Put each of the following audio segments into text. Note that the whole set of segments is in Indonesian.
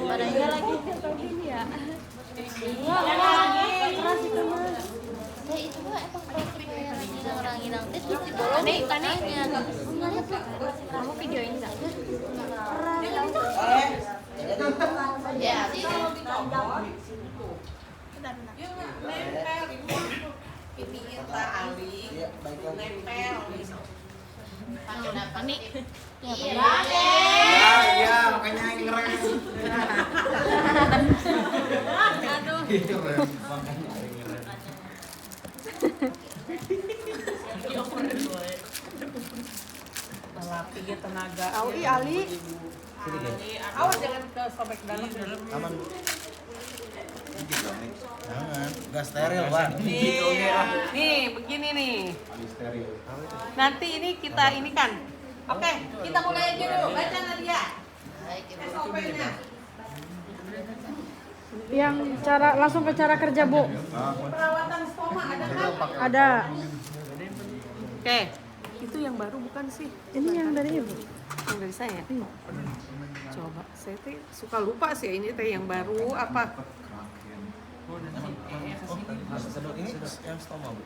Padahal lagi ini ya. Keras itu mah. Itu mah emang orang hilang teh terus dibolong di tanahnya. Kamu videoin enggak? Ya, ini kita Ali nempel pakai apa nih? Iya, makanya yang ngeres. Aduh. Lelaki dia tenaga. Awi Ali. Awas jangan ke sobek dalam. Aman. Jangan, gas steril, Bang. Nih, begini nih. Nanti ini kita ini kan. Oke, kita mulai aja dulu. Baca Nadia. SOP-nya. Yang cara langsung ke cara kerja, Bu. Perawatan stoma ada kan? Ada. Oke. Itu yang baru bukan sih? Ini yang dari Ibu. Yang dari saya. Coba, saya teh suka lupa sih ini teh yang baru apa? Ini yang stoma, Bu.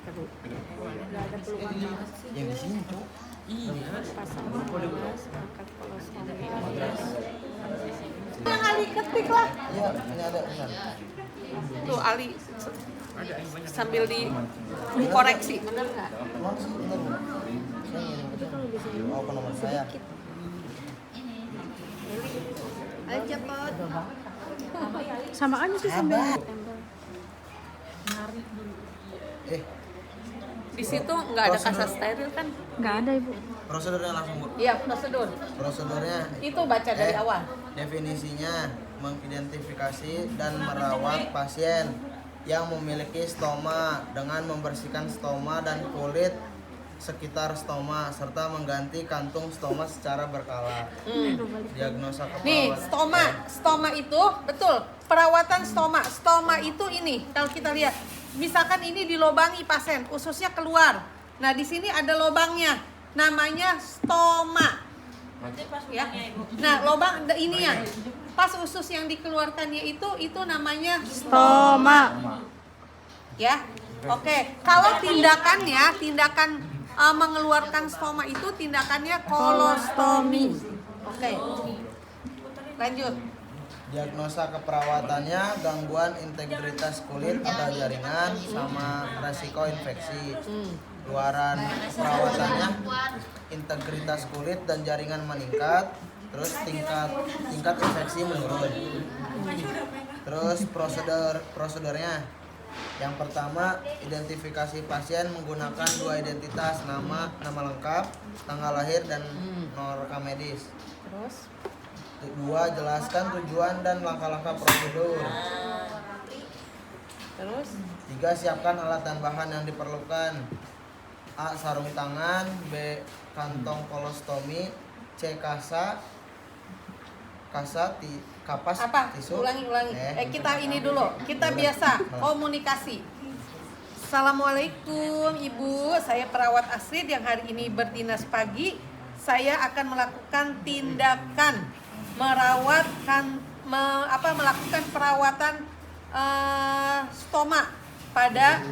Enggak ada pelukan. Yang di sini, Cuk. Pasang panas, angkat kolostrum. Yang Ali ketik lah. Iya, ini ada benar. Tuh Ali sambil dikoreksi, benar nggak? Emang sih benar, Bu. Saya ingin apa nomor saya? aja pot. Sama aja sih sambil Di situ nggak ada kasa steril kan? nggak ada, Ibu. Prosedurnya langsung, Bu. Iya, prosedur. Prosedurnya Itu baca dari awal. Definisinya mengidentifikasi dan merawat pasien yang memiliki stoma dengan membersihkan stoma dan kulit sekitar stoma serta mengganti kantung stoma secara berkala. Diagnosa Nih, keperawatan. stoma itu betul. Perawatan stoma. Stoma itu ini kalau kita lihat. Misalkan ini dilobangi pasien, ususnya keluar. Nah, di sini ada lobangnya. Namanya stoma. Ya. Nah, lobang ini ya. Pas usus yang dikeluarkannya itu namanya Stoma. ya. Oke, kalau tindakan mengeluarkan stoma itu tindakannya kolostomi. Oke. Lanjut. Diagnosa keperawatannya gangguan integritas kulit atau jaringan sama resiko infeksi. Luaran perawatannya integritas kulit dan jaringan meningkat, terus tingkat infeksi menurun. Terus prosedurnya yang pertama, identifikasi pasien menggunakan 2 identitas, nama lengkap, tanggal lahir dan nomor rekam medis. Terus 2, jelaskan tujuan dan langkah-langkah prosedur. Terus 3, siapkan alat dan bahan yang diperlukan. A. Sarung tangan. B. Kantong kolostomi. C. Kapas apa? tisu. Ulangi. Kita ini dulu. Kita biasa komunikasi. Assalamualaikum Ibu, saya perawat Astrid yang hari ini berdinas pagi. Saya akan melakukan tindakan melakukan perawatan stoma pada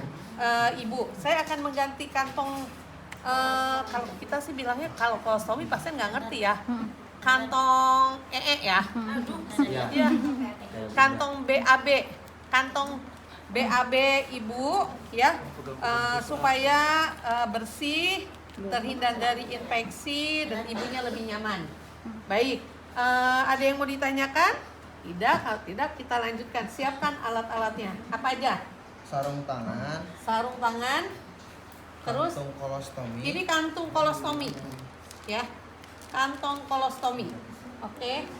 Ibu. Saya akan mengganti kantong kalau kita sih bilangnya kalau kolostomi pasien nggak ngerti ya. Kantong ya. Iya. Kantong BAB Ibu ya. Supaya bersih, terhindar dari infeksi dan ibunya lebih nyaman. Baik. Ada yang mau ditanyakan? Tidak, kalau tidak kita lanjutkan. Siapkan alat-alatnya. Apa aja? Sarung tangan. Terus Kantung kolostomi. ini kantung kolostomi. Ya. Kantong kolostomi. Oke.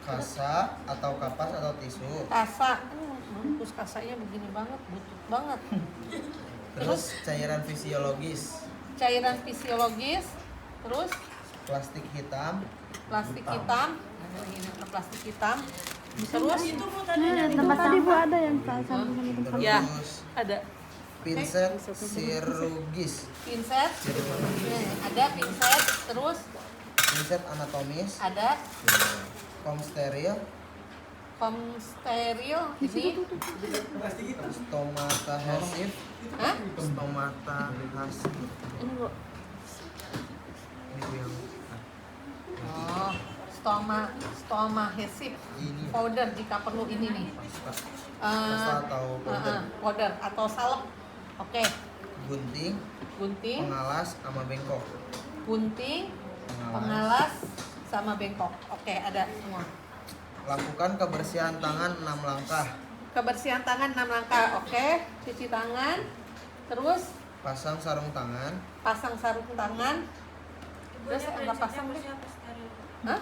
Kasa atau kapas atau tisu. Kasa. Mampus kasanya begini banget, butut banget. Terus cairan fisiologis. Terus Plastik hitam. plastik hitam. Terus Tempat tadi, Bu, ada yang sama tempat. ya Terus ada Pinset chirurgis, Pinset. Ada pinset, terus pinset anatomis, ada kom steril, kom steril ini. stomata hasif, Hah? stomata hasif. Ini bu. Ini yang Oh, stoma hesif Ini. powder jika perlu ini nih. pasta atau powder, Powder atau salep. Oke, gunting, gunting, pengalas sama bengkok. gunting, pengalas sama bengkok. Oke, ada semua. Lakukan kebersihan tangan 6 langkah. Kebersihan tangan 6 langkah. Oke, cuci tangan. Terus Pasang sarung tangan, pasang sarung tangan. Terus enggak pasang deh. Hah?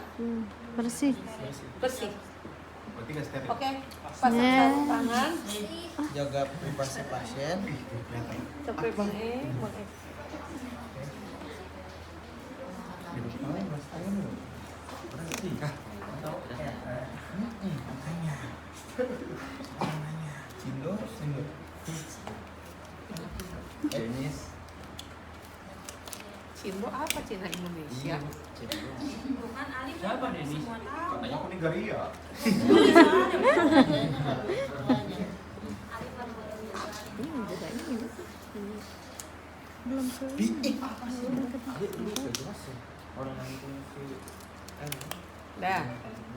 Bersih. Bersih. Berarti nggak steril. Oke, pasang Yeah. sarung tangan. jaga privasi pasien, Sampai Bang E. Cindo, cindo. Denis, Cindo apa Cina Indonesia? Siapa Denis? Katanya aku Nigeria. Belum ke. orang yang fungsi Dah.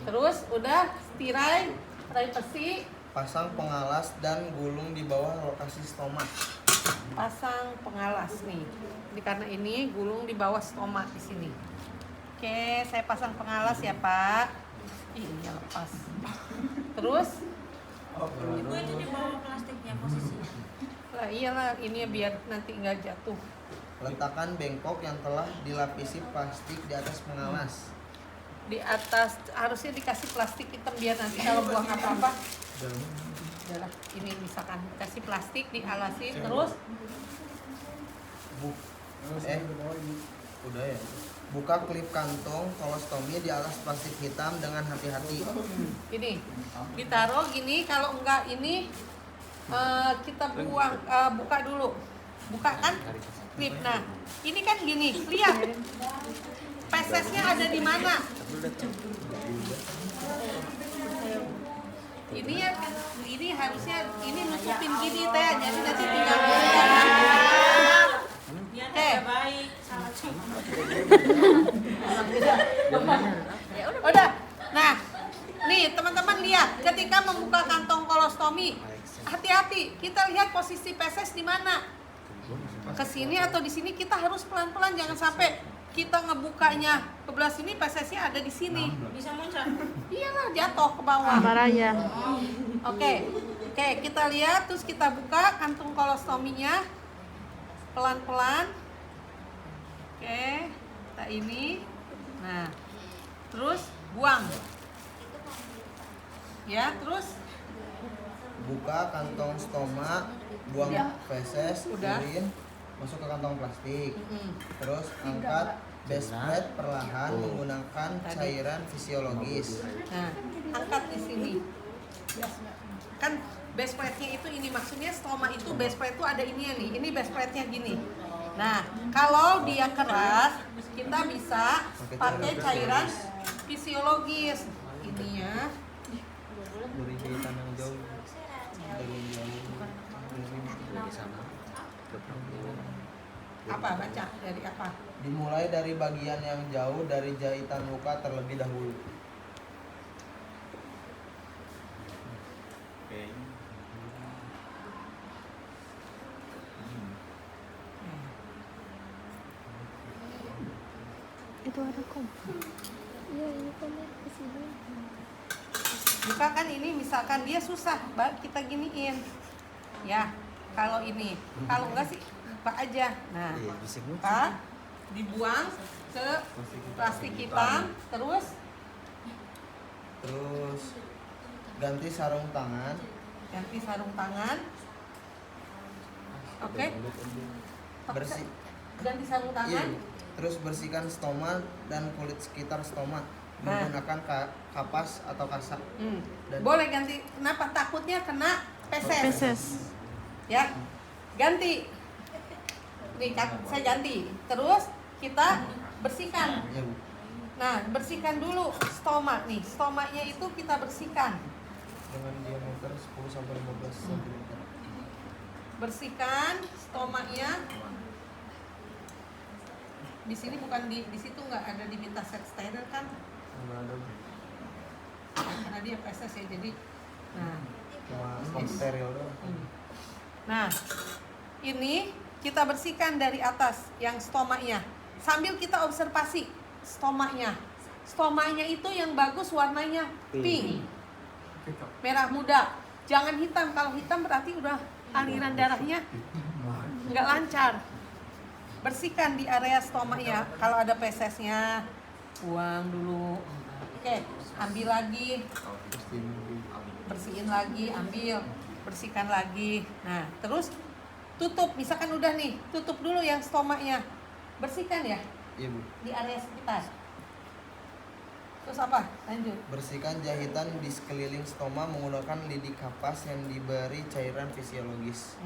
Terus udah tirai, privacy, pasang pengalas dan gulung di bawah lokasi stoma. pasang pengalas nih. Karena ini gulung di bawah stoma di sini. Oke, saya pasang pengalas ya Pak. Ih, ini lepas. Terus, Ibu itu di bawah plastiknya posisinya. lah iyalah ini biar nanti nggak jatuh. Letakkan bengkok yang telah dilapisi plastik di atas pengalas. Di atas harusnya dikasih plastik hitam biar nanti kalau buang apa-apa. Adalah ini misalkan kasih plastik dialasin terus Udah ya. Buka klip kantong kolostomi di alas plastik hitam dengan hati-hati. ini ditaruh gini, kalau enggak ini kita buang, buka dulu, buka kan klip. Nah ini kan gini, lihat pesesnya ada di mana. Ini ya, ini harusnya ini nutupin gini teh, jadi nanti tinggal Biar Oke. tidak baik, salah cuma. Udah. Nah, nih teman-teman lihat, ketika membuka kantong kolostomi, hati-hati. Kita lihat posisi peses di mana. Ke sini atau di sini, kita harus pelan-pelan, jangan sampai kita ngebukanya ke belah sini, pesesnya ada di sini. Bisa muncul. Iyalah, jatuh ke bawah. Baraya. Oke, kita lihat, terus kita buka kantung kolostominya pelan-pelan. Oke, kita ini. Nah, terus buang. Ya, terus Buka kantong stoma, buang Ya. feses, Udah. urin, masuk ke kantong plastik. mm, Terus angkat desperate perlahan menggunakan cairan fisiologis. nah, angkat di sini. Kan base plate-nya itu ini, maksudnya stoma itu base plate itu ada ini nih. Ini base plate-nya gini. Nah, kalau dia keras, kita bisa pakai cairan fisiologis. Ini ya. Dari jahitan yang jauh, dari jauh, dari sana. Apa baca dari apa? Dimulai dari bagian yang jauh dari jahitan luka terlebih dahulu. Oke. Itu ada kom. Iya, ini komen ke sini. Buka kan ini, misalkan dia susah, kita giniin. Ya, kalau ini, kalau enggak sih buka aja. Nah, buka, dibuang ke plastik hitam, terus Terus ganti sarung tangan. ganti sarung tangan. Oke, Bersih. ganti sarung Iya. tangan. Terus bersihkan stoma dan kulit sekitar stoma Nah. menggunakan kapas atau kasak. Boleh ganti. Kenapa? Takutnya kena peses. Peses. Ya, ganti. Nih, saya ganti. Terus kita bersihkan. Ya, Bu. Nah, bersihkan dulu stoma nih. Stomanya itu kita bersihkan. Dengan diameter 10 sampai 15 cm. Bersihkan stomanya. Di sini bukan di situ nggak ada diminta set steril kan? Enggak ada, Bu. Karena dia PSS ya, jadi nah. Cuma stop steril doang. Nah, ini kita bersihkan dari atas yang stomanya. Sambil kita observasi stomanya. Stomanya itu yang bagus warnanya pink. Merah muda. Jangan hitam. Kalau hitam berarti udah aliran darahnya nggak lancar. Bersihkan di area stomanya. Kalau ada pesesnya, buang dulu. Oke, ambil lagi. Bersihin lagi, ambil. Bersihkan lagi. Nah, terus tutup. Misalkan udah nih, tutup dulu yang stomanya. Bersihkan ya Iya, Bu. di area sekitar. Terus apa? Lanjut. Bersihkan jahitan di sekeliling stoma menggunakan lidi kapas yang diberi cairan fisiologis.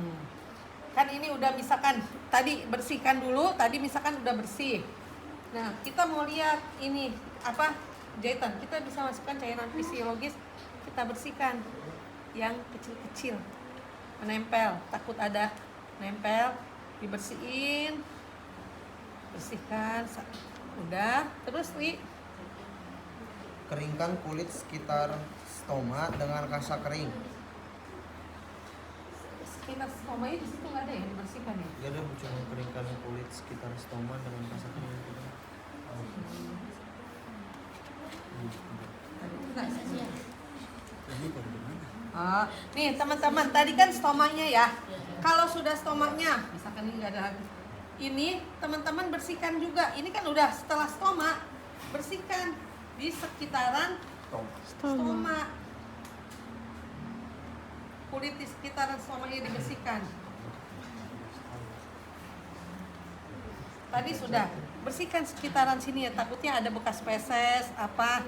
Kan ini udah misalkan tadi bersihkan dulu, tadi misalkan udah bersih. Nah, kita mau lihat ini apa? Jahitan. Kita bisa masukkan cairan fisiologis, kita bersihkan yang kecil-kecil. Menempel, takut ada nempel, dibersihin. Bersihkan. Udah, terus Keringkan kulit sekitar stoma dengan kasa kering. sekitar stomanya di situ nggak ada yang dibersihkan ya? Gak ada, Bu, cuma keringkan kulit sekitar stoma dengan kasa kering. Nih teman-teman, tadi kan stomanya ya. Kalau sudah stomanya, misalkan ini nggak ada, ini teman-teman bersihkan juga. Ini kan udah setelah stoma, bersihkan di sekitaran stoma. Kulit di sekitaran stomanya dibersihkan. Tadi sudah bersihkan sekitaran sini ya, takutnya ada bekas feses apa,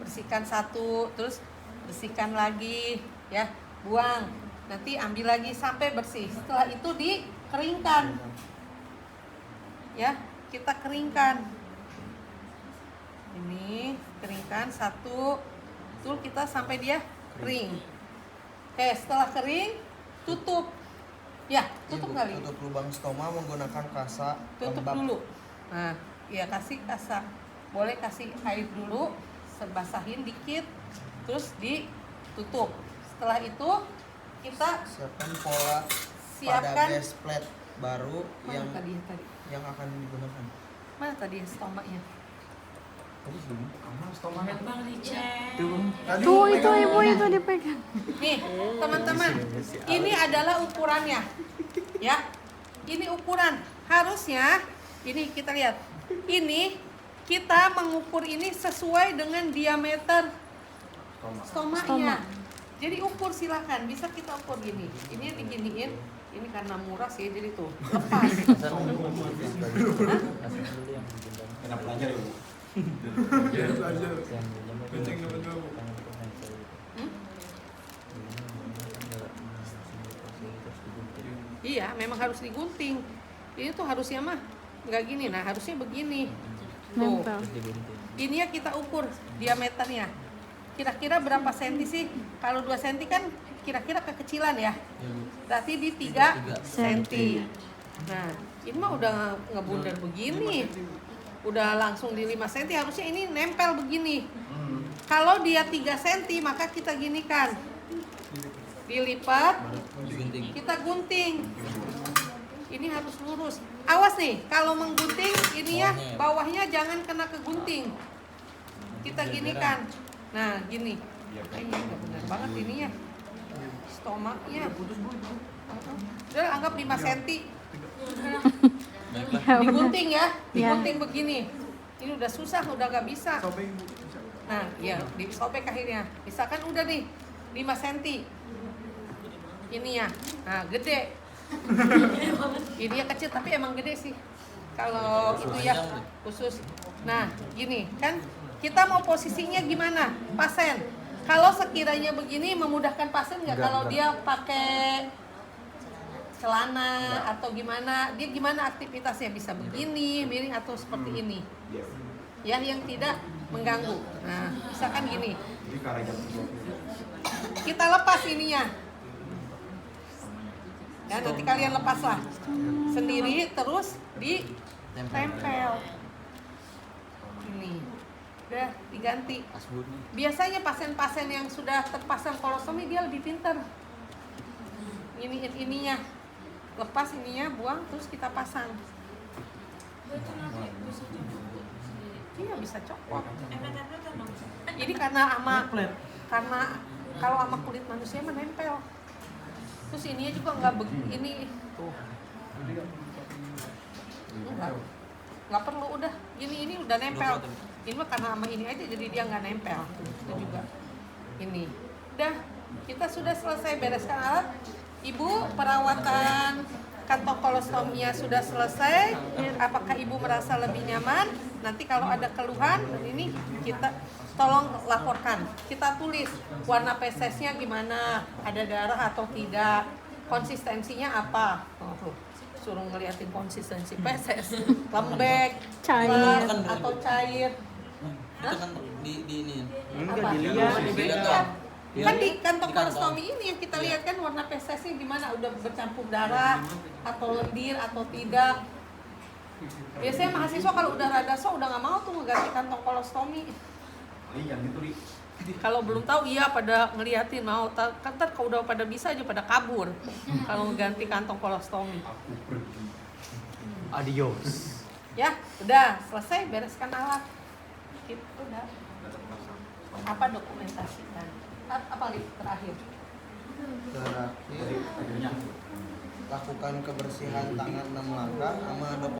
bersihkan satu, terus bersihkan lagi ya, buang, nanti ambil lagi sampai bersih. Setelah itu dikeringkan ya, kita keringkan ini, keringkan satu, tuh kita sampai dia kering. Oke, setelah kering tutup ya, tutup kali, Tutup lubang stoma menggunakan kasa tutup lembab. dulu. Nah, ya kasih kasa, boleh kasih air dulu, sebasahin dikit, terus ditutup. Setelah itu kita Siapkan pola siapkan. pada base plate baru Mana tadi? yang akan digunakan. Mana tadi stomanya? Bang dicek. Tuh itu ibu itu dipegang. Nih, teman-teman, ini adalah ukurannya. Ya. Ini ukuran. Harusnya ini kita lihat. Ini kita mengukur ini sesuai dengan diameter stomanya. Jadi ukur silakan, bisa kita ukur gini. Ini diginiin. Ini karena murah sih, jadi tuh lepas. Kena belajar ya, Bu. Iya, memang harus digunting. Ini tuh harusnya mah nggak gini, nah harusnya begini. Tuh. Nempel. Ini ya kita ukur diameternya. Kira-kira berapa senti sih? Kalau 2 senti kan kira-kira kekecilan ya. Berarti di 3 senti. Nah, ini mah udah ngebundar begini. Udah langsung di 5 senti, harusnya ini nempel begini. Kalau dia 3 senti, maka kita ginikan. Dilipat, kita gunting. Ini harus lurus. Awas nih, kalau menggunting ini ya bawahnya jangan kena ke gunting. Kita ginikan. Nah, gini. Ini nggak benar banget ini ya. Stomanya. Udah anggap 5 cm. Digunting ya, digunting begini. Ini udah susah, udah nggak bisa. Nah, ya disobek akhirnya. Misalkan udah nih 5 cm. Ini ya. Nah, gede. Ini ya kecil tapi emang gede sih. Kalau itu ya khusus. Nah, gini kan kita mau posisinya gimana? Pasien. Kalau sekiranya begini memudahkan pasien nggak? Kalau dia pakai celana atau gimana, dia gimana aktivitasnya, bisa begini, miring atau seperti ini. Ya, yang tidak mengganggu. Nah, misalkan gini. Jadi karena jam Kita lepas ininya. Ya, nanti kalian lepaslah sendiri, terus ditempel. Ini. Udah diganti. Biasanya pasien-pasien yang sudah terpasang kolostomi dia lebih pintar. Ininya. Lepas ininya, buang, terus kita pasang. Iya, bisa copot. Jadi karena kalau sama kulit manusia menempel. Terus ininya juga ini nggak perlu, udah ini udah nempel. Ini mah karena sama ini aja jadi dia nggak nempel. Itu juga ini. Udah, kita sudah selesai bereskan alat. Ibu, perawatan kantong kolostominya sudah selesai. Apakah ibu merasa lebih nyaman? Nanti kalau ada keluhan, ini kita tolong laporkan. Kita tulis warna fesesnya gimana, ada darah atau tidak, konsistensinya apa. Oh, suruh ngeliatin konsistensi feses, lembek, Cair. keras, atau cair. Itu kan di ini. Apa? Dilihat. Kan di kantong kolostomi ini yang kita lihat kan warna fesesnya gimana, udah bercampur darah atau lendir atau tidak. Biasanya mahasiswa kalau udah rada udah nggak mau tuh ngeganti kantong kolostomi. Iya gitu Ri. Kalau belum tahu iya pada ngeliatin mau, kan ntar kalau udah pada bisa aja pada kabur kalau ngeganti kantong kolostomi. Aku pergi. Adios. Ya, udah selesai bereskan alat. Itu udah. Apa dokumentasikan? Apa terakhir? Terakhir, lakukan kebersihan tangan 6 langkah sama